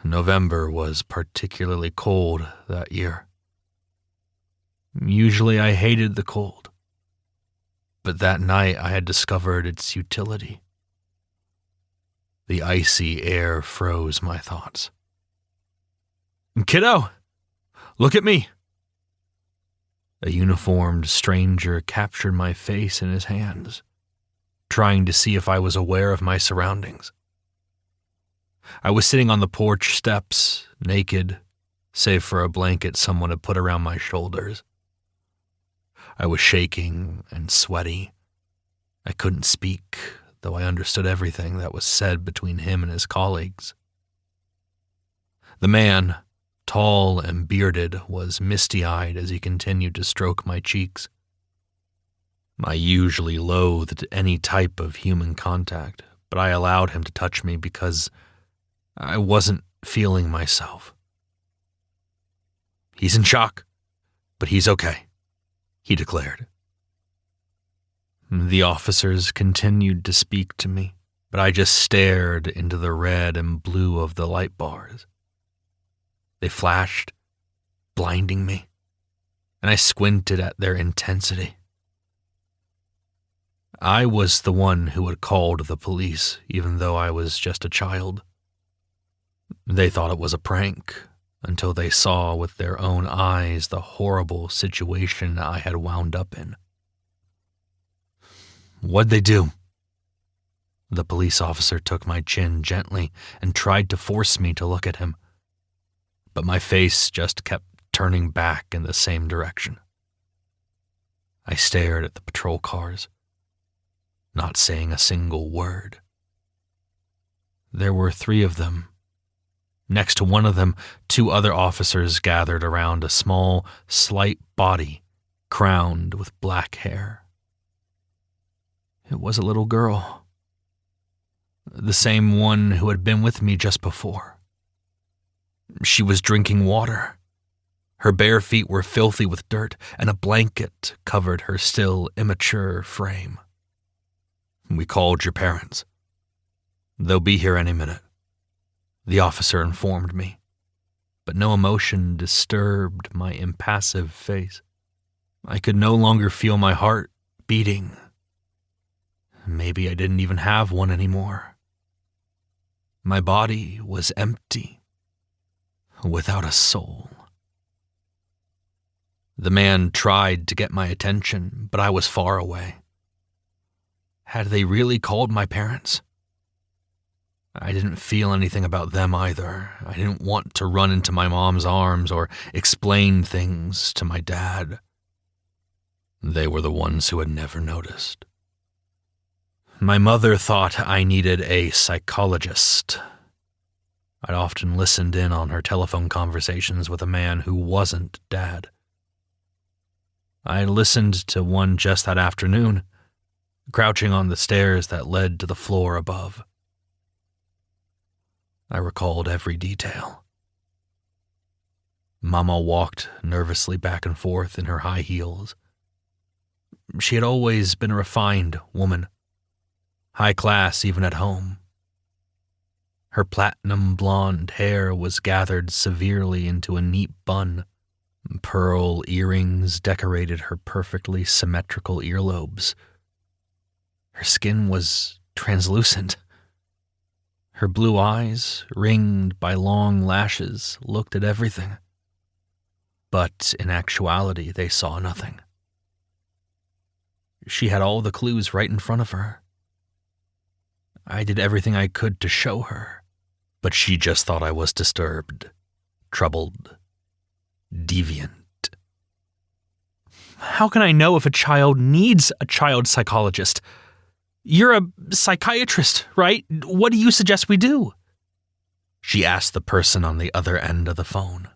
November was particularly cold that year. Usually I hated the cold, but that night I had discovered its utility. The icy air froze my thoughts. "Kiddo, look at me!" A uniformed stranger captured my face in his hands, trying to see if I was aware of my surroundings. I was sitting on the porch steps, naked, save for a blanket someone had put around my shoulders. I was shaking and sweaty. I couldn't speak, though I understood everything that was said between him and his colleagues. The man, tall and bearded, was misty-eyed as he continued to stroke my cheeks. I usually loathed any type of human contact, but I allowed him to touch me because I wasn't feeling myself. "He's in shock, but he's okay," he declared. The officers continued to speak to me, but I just stared into the red and blue of the light bars. They flashed, blinding me, and I squinted at their intensity. I was the one who had called the police, even though I was just a child. They thought it was a prank, until they saw with their own eyes the horrible situation I had wound up in. "What'd they do?" The police officer took my chin gently and tried to force me to look at him, but my face just kept turning back in the same direction. I stared at the patrol cars, not saying a single word. There were 3 of them. Next to one of them, 2 other officers gathered around a small, slight body crowned with black hair. It was a little girl, the same one who had been with me just before. She was drinking water. Her bare feet were filthy with dirt, and a blanket covered her still immature frame. "We called your parents. They'll be here any minute," the officer informed me, but no emotion disturbed my impassive face. I could no longer feel my heart beating. Maybe I didn't even have one anymore. My body was empty, without a soul. The man tried to get my attention, but I was far away. Had they really called my parents? I didn't feel anything about them either. I didn't want to run into my mom's arms or explain things to my dad. They were the ones who had never noticed. My mother thought I needed a psychologist. I'd often listened in on her telephone conversations with a man who wasn't Dad. I listened to one just that afternoon, crouching on the stairs that led to the floor above. I recalled every detail. Mama walked nervously back and forth in her high heels. She had always been a refined woman, high class even at home. Her platinum blonde hair was gathered severely into a neat bun. Pearl earrings decorated her perfectly symmetrical earlobes. Her skin was translucent. Her blue eyes, ringed by long lashes, looked at everything. But in actuality, they saw nothing. She had all the clues right in front of her. I did everything I could to show her, but she just thought I was disturbed, troubled, deviant. "How can I know if a child needs a child psychologist? You're a psychiatrist, right? What do you suggest we do?" She asked the person on the other end of the phone.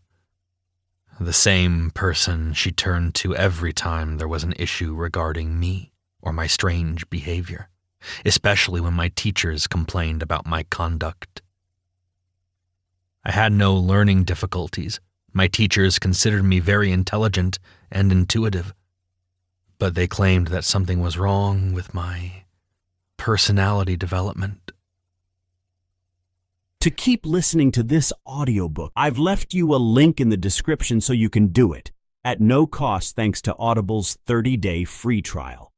The same person she turned to every time there was an issue regarding me or my strange behavior, especially when my teachers complained about my conduct. I had no learning difficulties. My teachers considered me very intelligent and intuitive, but they claimed that something was wrong with my personality development. To keep listening to this audiobook, I've left you a link in the description so you can do it, at no cost thanks to Audible's 30-day free trial.